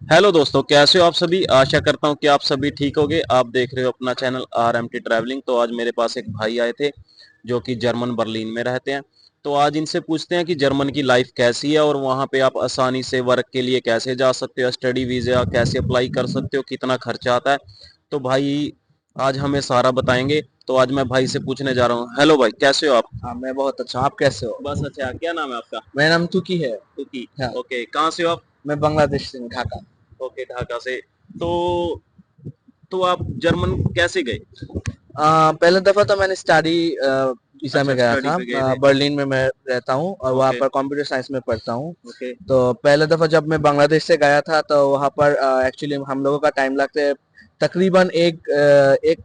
Hello दोस्तों, कैसे हो आप सभी। आशा करता हूं कि आप सभी ठीक होगे। आप देख रहे हो अपना चैनल RMT ट्रैवलिंग। तो आज मेरे पास एक भाई आए थे जो कि जर्मन बर्लिन में रहते हैं। तो आज इनसे पूछते हैं कि जर्मन की लाइफ कैसी है और वहां पे आप आसानी से वर्क के लिए कैसे जा सकते हो, स्टडी वीजा कैसे अप्लाई कर सकते हो, कितना खर्चा आता है। तो भाई आज हमें सारा बताएंगे। तो आज मैं भाई से पूछने जा रहा हूँ। हेलो भाई, कैसे हो आप। हाँ, मैं बहुत अच्छा हूँ। आप कैसे हो? बस अच्छा, क्या नाम है आपका। मेरा नाम तुकी है। तुकी। हाँ, ओके, कहाँ से हो आप। मैं बांग्लादेश से हूँ, ढाका। ओके, ढाका से। तो आप जर्मन कैसे गए। पहले दफा तो मैंने स्टडी वीजा में अच्छा, गया स्टडी था। पे गए थे। बर्लिन में मैं रहता हूँ और वहाँ ओके। पर कंप्यूटर साइंस में पढ़ता हूँ। ओके। तो पहले दफा जब मैं बांग्लादेश से गया था तो वहाँ पर एक्चुअली हम लोगों का टाइम लगते है तकरीबन एक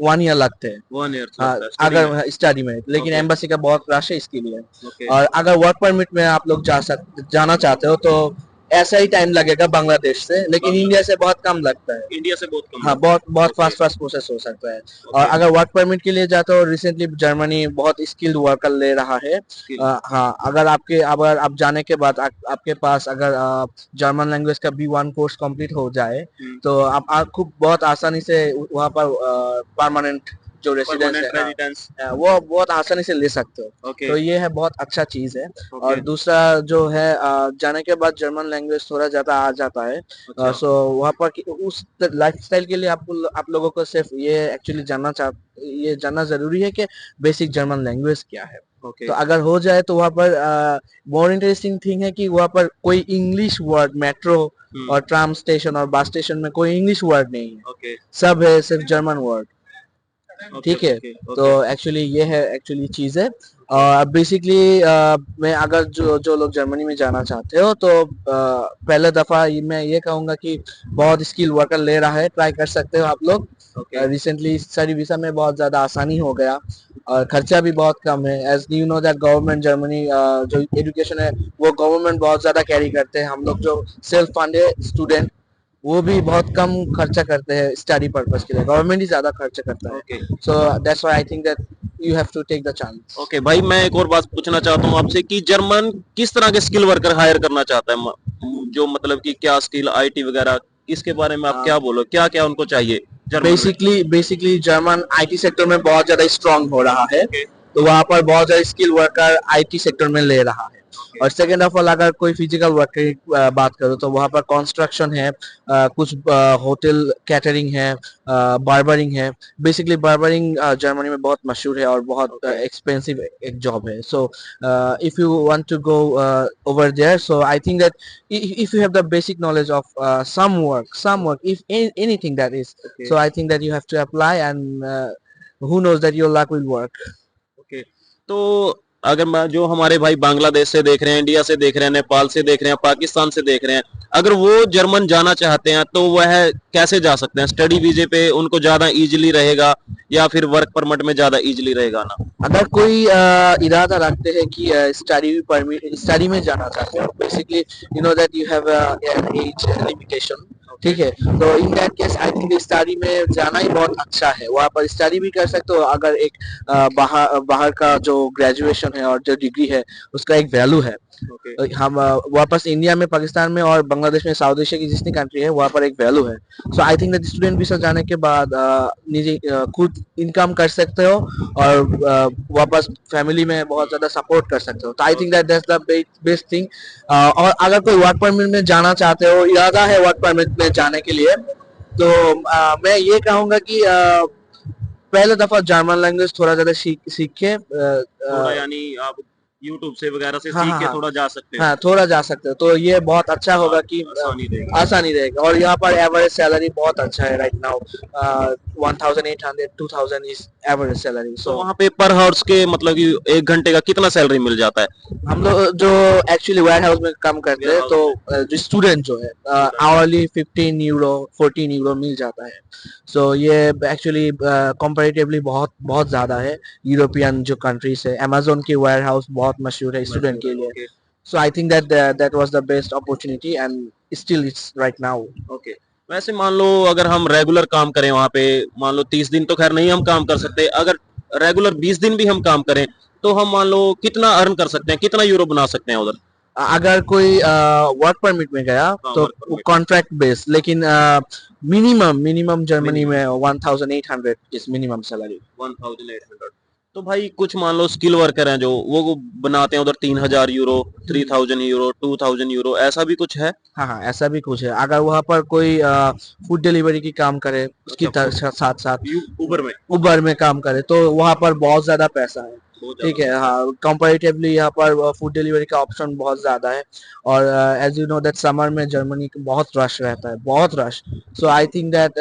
1 ईयर लगते हैं। 1 ईयर हाँ, लगता है स्टडी में। अगर स्टडी में, लेकिन ओके। एम्बेसी का बहुत रश है इसके लिए। ओके। और अगर वर्क परमिट में आप लोग जाना चाहते हो तो ऐसा ही टाइम लगेगा बांग्लादेश से, लेकिन इंडिया बांग्लादेश। से बहुत कम लगता है। इंडिया से बहुत कम हाँ, लगता बहुत है। बहुत ओके। फास्ट फास्ट प्रोसेस हो सकता है। और ओके। अगर वर्क परमिट के लिए जाते हो, रिसेंटली जर्मनी बहुत स्किल्ड वर्कर ले रहा है। स्किल। हाँ, अगर आप जाने के बाद आपके पास अगर जर्मन लैंग्वेज का B1 कोर्स कंप्लीट हो जाए तो आप खूब बहुत आसानी से वहाँ पर परमानेंट जो रेसिडेंस है, परमानेंट हाँ, रेजिडेंस। वो बहुत आसानी से ले सकते हो। ओके। तो ये है बहुत अच्छा चीज है। ओके। और दूसरा जो है, जाने के बाद जर्मन लैंग्वेज थोड़ा ज्यादा आ जाता है। अच्छा। सो वहाँ पर उस लाइफस्टाइल के लिए आप लोगों को सिर्फ ये एक्चुअली ये जानना जरूरी है कि बेसिक जर्मन लैंग्वेज क्या है। ओके। तो अगर हो जाए तो वहाँ पर मोर इंटरेस्टिंग थिंग है कि वहाँ पर कोई इंग्लिश वर्ड मेट्रो और ट्राम स्टेशन और बस स्टेशन में कोई इंग्लिश वर्ड नहीं है। ओके। सब है सिर्फ जर्मन वर्ड। ओके। ठीक है। ओके। तो ओके। एक्चुअली ये है एक्चुअली चीज है। ओके। बेसिकली मैं अगर जो जो लोग जर्मनी में जाना चाहते हो तो पहले दफा मैं ये कहूंगा कि बहुत स्किल वर्कर ले रहा है, ट्राई कर सकते हो आप लोग। ओके। रिसेंटली स्टडी वीजा में बहुत ज्यादा आसानी हो गया और खर्चा भी बहुत कम है। As you know that government Germany जो एजुकेशन है वो गवर्नमेंट बहुत ज्यादा कैरी करते हैं। हम लोग जो सेल्फ फंडेड स्टूडेंट वो भी बहुत कम खर्चा करते हैं स्टडी पर्पस के लिए, गवर्नमेंट ही ज्यादा खर्चा करता ओके। है। So that's why I think that you have to take the chance. Okay भाई, मैं एक और बात पूछना चाहता हूँ आपसे कि जर्मन किस तरह के स्किल वर्कर हायर करना चाहता है। जो मतलब कि क्या स्किल, आईटी वगैरह, इसके बारे में आप क्या बोलो, क्या क्या उनको चाहिए जर्मन में। बेसिकली जर्मन आईटी सेक्टर में बहुत ज्यादा स्ट्रांग हो रहा है। ओके। तो वहाँ पर बहुत ज्यादा स्किल वर्कर आईटी सेक्टर में ले रहा है। ओके। और सेकेंड ऑफ ऑल अगर कोई फिजिकल वर्क की बात करो तो वहाँ पर कंस्ट्रक्शन है, कुछ होटल कैटरिंग है, बार्बरिंग है। बेसिकली बार्बरिंग जर्मनी में बहुत मशहूर है और बहुत ओके। एक्सपेंसिव एक जॉब है। So if you want to go over there, so I think that if you have the basic knowledge of some work, if anything that is, okay. so I think that you have to apply, and who knows that your luck will work. Okay. तो अगर मैं जो हमारे भाई बांग्लादेश से देख रहे हैं, इंडिया से देख रहे हैं, नेपाल से देख रहे हैं, पाकिस्तान से देख रहे हैं, अगर वो जर्मन जाना चाहते हैं तो वह कैसे जा सकते हैं। स्टडी वीजे पे उनको ज्यादा इजीली रहेगा या फिर वर्क परमिट में ज्यादा इजीली रहेगा ना। अगर कोई इरादा रखते हैं कि स्टडी में जाना चाहते हो, basically you know that you have an age limitation. Okay. ठीक है। तो in that case I think study में जाना ही बहुत अच्छा है। वहाँ पर स्टडी भी कर सकते हो। अगर एक बाहर बाहर का जो ग्रेजुएशन है और जो डिग्री है उसका एक वैल्यू है। ओके। हम वापस इंडिया में, पाकिस्तान में और बांग्लादेश में, साउथ एशिया की जितनी कंट्री है वहाँ पर एक वैल्यू है। So I think that student visa जाने के बाद निजी खुद इनकम कर सकते हो और वापस फैमिली में बहुत ज्यादा सपोर्ट कर सकते हो। तो आई think that that's the best thing. और अगर कोई वर्क परमिट में जाना चाहते हो, इरादा है वर्क परमिट में जाने के लिए, तो मैं ये कहूंगा कि पहले दफा जर्मन लैंग्वेज थोड़ा ज्यादा सीखे। थोड़ा यानी आप यूट्यूब से वगैरह से हाँ सीख हाँ के हाँ थोड़ा जा सकते हो। हाँ, थोड़ा जा सकते हो तो ये बहुत अच्छा होगा कि आसानी रहेगी। आसानी रहेगा। और यहाँ पर एवरेज सैलरी बहुत अच्छा है right now. 1800 2000 is average salary. तो सो वहां पे पर हाउस के मतलब कि 1 घंटे का कितना सैलरी मिल जाता है। हम लोग जो एक्चुअली वेयर हाउस में काम करते वेयर हैं हाउस तो में। जो स्टूडेंट जो है स्टूडेंट। आवरली 15 यूरो 14 यूरो मिल जाता है। सो ये एक्चुअली कंपैरेटिवली बहुत बहुत ज्यादा है यूरोपियन जो कंट्रीज है। अमेजोन की वेयर हाउस बहुत मशहूर है स्टूडेंट मशहूर के है। लिए। Okay. So I think that that was the best opportunity and still it's right now. Okay. वैसे मान लो अगर हम रेगुलर काम करें वहां पे, मान लो 30 दिन तो खैर नहीं हम काम कर सकते, अगर रेगुलर 20 दिन भी हम काम करें तो हम मान लो कितना अर्न कर सकते हैं, कितना यूरो बना सकते हैं उधर। अगर कोई वर्क परमिट में गया हाँ, तो वर्क परमिट कॉन्ट्रैक्ट बेस, लेकिन मिनिमम मिनिमम जर्मनी मिनिमम में 1800 इज मिनिमम सैलरी। 1800। तो भाई कुछ मान लो स्किल वर्कर हैं जो वो बनाते हैं उधर 3000 यूरो, 3000 यूरो, 2000 यूरो, ऐसा भी कुछ है? हाँ हाँ, ऐसा भी कुछ है। अगर वहाँ पर कोई फूड डिलीवरी की काम करे, उसकी अच्छा, फूड साथ साथ उबर में उबर में काम करे, तो वहाँ पर बहुत ज्यादा पैसा है। बहुत ज्यादा ठीक है, पैसा है। हाँ, कंपैरेटिवली यहाँ पर फूड डिलीवरी का ऑप्शन बहुत ज्यादा है। और as you know that summer में जर्मनी का बहुत रश रहता है, बहुत rush. So I think that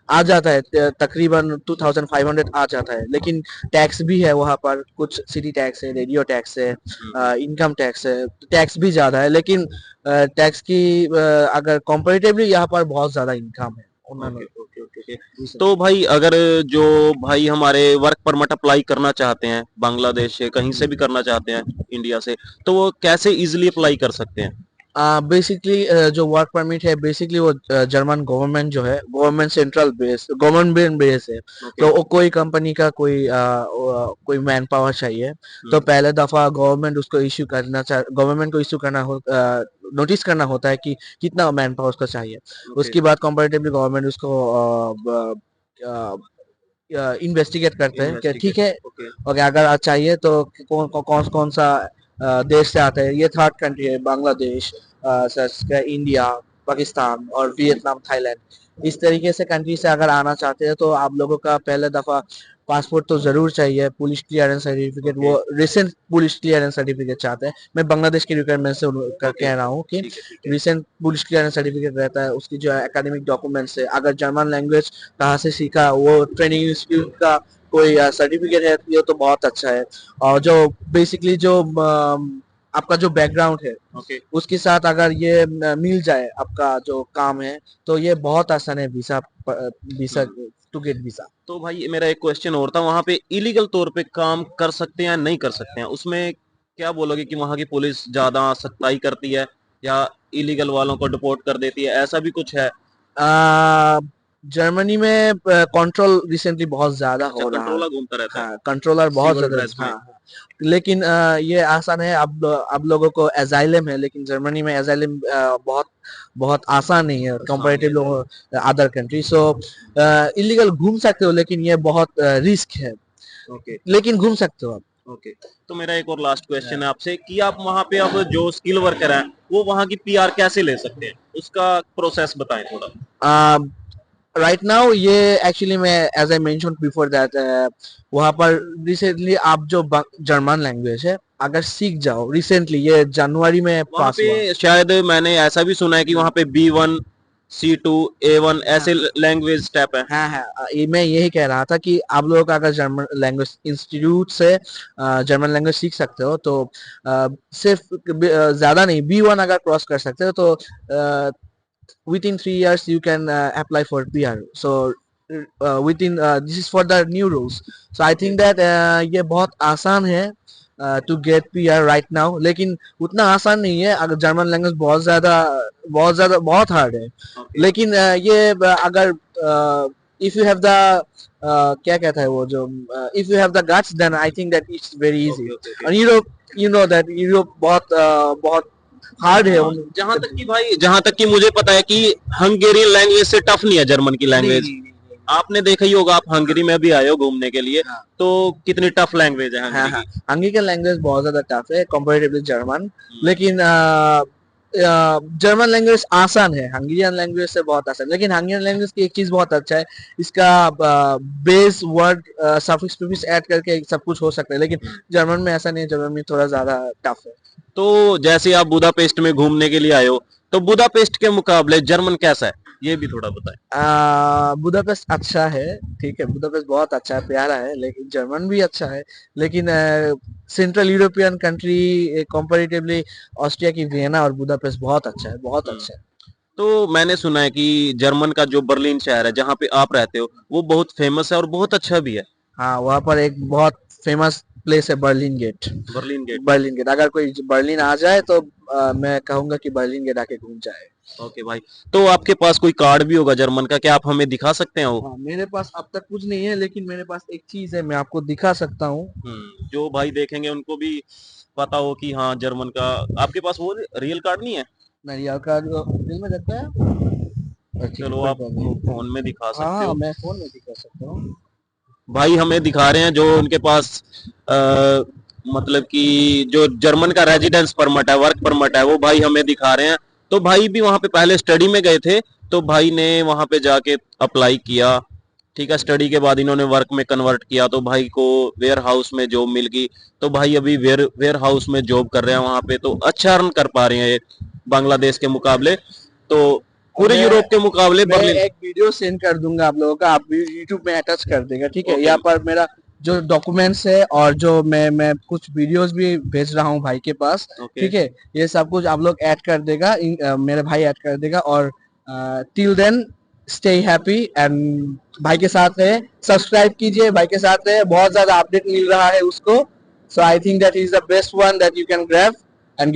आ जाता है तकरीबन 2500 आ जाता है, लेकिन टैक्स भी है वहाँ पर, कुछ सिटी टैक्स है, रेडियो टैक्स है, हम्म। इनकम टैक्स है। टैक्स भी ज्यादा है, लेकिन टैक्स की अगर कंपैरेटिवली यहाँ पर बहुत ज्यादा इनकम है ओके उन्होंने। Okay okay okay. तो भाई अगर जो भाई हमारे वर्क परमिट अप्लाई करना चाहते हैं बांग्लादेश से, कहीं से भी करना चाहते हैं इंडिया से, तो वो कैसे इजीली अप्लाई कर सकते हैं? बेसिकली जो वर्क परमिट है, बेसिकली वो जर्मन गवर्नमेंट जो है, government central base, government base है। ओके। तो वो कोई कंपनी का कोई मैन पावर चाहिए, तो हम्म। पहले दफा गवर्नमेंट उसको इश्यू गवर्नमेंट को इश्यू करना हो, नोटिस करना होता है कि कितना मैन पावर उसको चाहिए। ओके उसके बाद कंपैरेटिवली गवर्नमेंट उसको इन्वेस्टिगेट करते हैं कि ठीक इन्वेस्टिगेट। है, ओके ओके, अगर चाहिए तो कौन कौन सा देश से आता है। ये थर्ड कंट्री है, बांग्लादेश, इंडिया, पाकिस्तान और वियतनाम, थाईलैंड। इस तरीके से कंट्री से अगर आना चाहते हैं तो आप लोगों का पहले दफा पासपोर्ट तो जरूर चाहिए, पुलिस क्लियरेंस सर्टिफिकेट, ओके वो रिसेंट पुलिस क्लियरेंस सर्टिफिकेट चाहते हैं। मैं बांग्लादेश की रिक्वायरमेंट से ओके। कह रहा हूँ कि ठीक है। रिसेंट पुलिस क्लियरेंस सर्टिफिकेट रहता है, उसकी जो एकेडमिक डॉक्यूमेंट्स है, अगर जर्मन लैंग्वेज कहाँ से सीखा, वो ट्रेनिंग इंस्टीट्यूट का कोई सर्टिफिकेट है, ये तो बहुत अच्छा है। और जो बेसिकली जो आपका जो बैकग्राउंड है, ओके। उसके साथ अगर ये मिल जाए आपका जो काम है, तो ये बहुत आसान है visa, visa hmm. To get visa. तो भाई मेरा एक क्वेश्चन और था, वहां पे इलीगल तौर पे काम कर सकते हैं या नहीं कर सकते हैं, उसमें क्या बोलोगे कि वहां की पुलिस ज्यादा सख्ताई करती है या इलीगल वालों को डिपोर्ट कर देती है, ऐसा भी कुछ है? जर्मनी में कंट्रोल रिसेंटली बहुत ज्यादा अच्छा, हो रहा है। कंट्रोलर घूमता रहता है हाँ, कंट्रोलर बहुत सिविल ज्यादा। ड्रेस हाँ में? हाँ, लेकिन ये आसान है। अब लोगों को एजाइलम है, लेकिन जर्मनी में एजाइलम बहुत बहुत आसान नहीं है आसान नहीं कंपैरेटिव है। Other country. सो इलीगल घूम सकते हो, लेकिन ये बहुत रिस्क है, ओके लेकिन घूम सकते हो ओके। तो मेरा एक और लास्ट क्वेश्चन है आपसे कि आप वहां पे अब जो स्किल वर्कर हैं वो वहां की पीआर कैसे ले सकते हैं, उसका प्रोसेस बताएं थोड़ा। आप। राइट नाउ ये एक्चुअली मैं, as I mention before that, वहाँ पर रिसेंटली आप जो जर्मन लैंग्वेज है अगर सीख जाओ, रिसेंटली ये जनवरी में वहां पास पे हुआ। शायद मैंने ऐसा भी सुना है कि वहां पे B1, C2, A1 हाँ ऐसे लैंग्वेज स्टेप है। हाँ हाँ, ये मैं यही कह रहा था कि आप लोग अगर जर्मन लैंग्वेज इंस्टीट्यूट से जर्मन लैंग्वेज सीख सकते हो, तो सिर्फ ज्यादा नहीं, B1 अगर क्रॉस कर सकते हो तो within 3 years you can apply for PR. So within this is for the new rules. So I okay think that ये बहुत आसान है to get PR right now, लेकिन उतना आसान नहीं है। अगर जर्मन लैंग्वेज बहुत ज्यादा बहुत हार्ड है। ओके लेकिन ये अगर इफ यू हैव द क्या कहता है वो जो, if you have the guts, then I think that it's very easy. Okay okay. और Europe, you know that Europe बहुत बहुत हार्ड है हाँ, उन। जहां तक कि भाई, जहां तक कि मुझे पता है कि हंगेरियन लैंग्वेज से टफ नहीं है जर्मन की नहीं लैंग्वेज। नहीं नहीं नहीं। आपने देखा ही होगा, आप हंगरी में भी आए हो घूमने के लिए, हाँ तो कितनी टफ लैंग्वेज है हाँ हंगरी हाँ, की। अंगिकल लैंग्वेज बहुत ज्यादा टफ है कंपैरेटिवली जर्मन। हम्म। लेकिन जर्मन लैंग्वेज आसान है, हंगेरियन लैंग्वेज से बहुत आसान। लेकिन हंगेरियन लैंग्वेज की एक चीज बहुत अच्छा है, इसका base word suffix prefix add करके सब कुछ हो सकता है, लेकिन जर्मन में ऐसा नहीं है, जर्मन में थोड़ा ज्यादा टफ है। तो जैसे आप बुदापेस्ट में घूमने के लिए आए हो, तो बुदापेस्ट के मुकाबले जर्मन कैसा है, ये भी थोड़ा बताएं। बुदापेस्ट अच्छा है, ठीक है, बुदापेस्ट बहुत अच्छा है, प्यारा है, लेकिन जर्मन भी अच्छा है। लेकिन central European country comparatively Austria की वियना और बुदापेस्ट बहुत अच्छा है, बहुत हम्म। अच्छा है। तो मैंने सुना है कि जर्मन का जो बर्लिन शहर है जहाँ पे आप रहते हो वो बहुत फेमस है और बहुत अच्छा भी है। हाँ, वहाँ पर एक बहुत फेमस प्लेस है, Berlin gate. Berlin gate. Berlin gate, अगर कोई बर्लिन आ जाए तो मैं कहूंगा कि बर्लिन गेट आके घूम जाए। ओके भाई। तो आपके पास कोई कार्ड भी होगा जर्मन का, क्या आप हमें दिखा सकते हैं वो? हाँ, मेरे पास अब तक कुछ नहीं है, लेकिन मेरे पास एक चीज है, मैं आपको दिखा सकता हूँ। जो भाई देखेंगे उनको भी पता हो कि हाँ जर्मन का, आपके पास वो रियल कार्ड नहीं है? नहीं, रियल कार्ड दिल में लगता है। ठीक है, चलो कोई आप प्रॉब्लम नहीं। फोन में दिखा हाँ सकते हाँ, हो। मैं फोन में भी कर सकता हूँ। भाई हमें दिखा रहे हैं जो उनके पास मतलब कि जो जर्मन का रेजिडेंस परमिट है, वर्क परमिट है, वो भाई हमें दिखा रहे हैं। तो भाई भी वहां पे पहले स्टडी में गए थे, तो भाई ने वहां पे जाके अप्लाई किया। ठीक है, स्टडी के बाद इन्होंने वर्क में कन्वर्ट किया, तो भाई को वेयर हाउस में जॉब मिल गई। तो भाई अभी वेयर हाउस में जॉब कर रहे हैं वहां पे, तो अच्छा अर्न कर पा रहे हैं ये बांग्लादेश के मुकाबले। तो और पूरे मैं यूरोप के मुकाबले मैं बर्लिन। एक वीडियो सेंड कर दूंगा आप लोगों का, आप भी यूट्यूब में अटैच कर देगा, ठीक है? ओके। यहाँ पर मेरा जो डॉक्यूमेंट्स है और जो मैं कुछ वीडियोस भी भेज रहा हूँ भाई के पास, ओके। ठीक है? ये सब कुछ आप लोग ऐड कर देगा, मेरे भाई ऐड कर देगा। और till then stay happy and भाई के साथ है, सब्सक्राइब कीजिए, भाई के साथ है, बहुत ज्यादा अपडेट मिल रहा है उसको। So I think that is the best one that you can grab and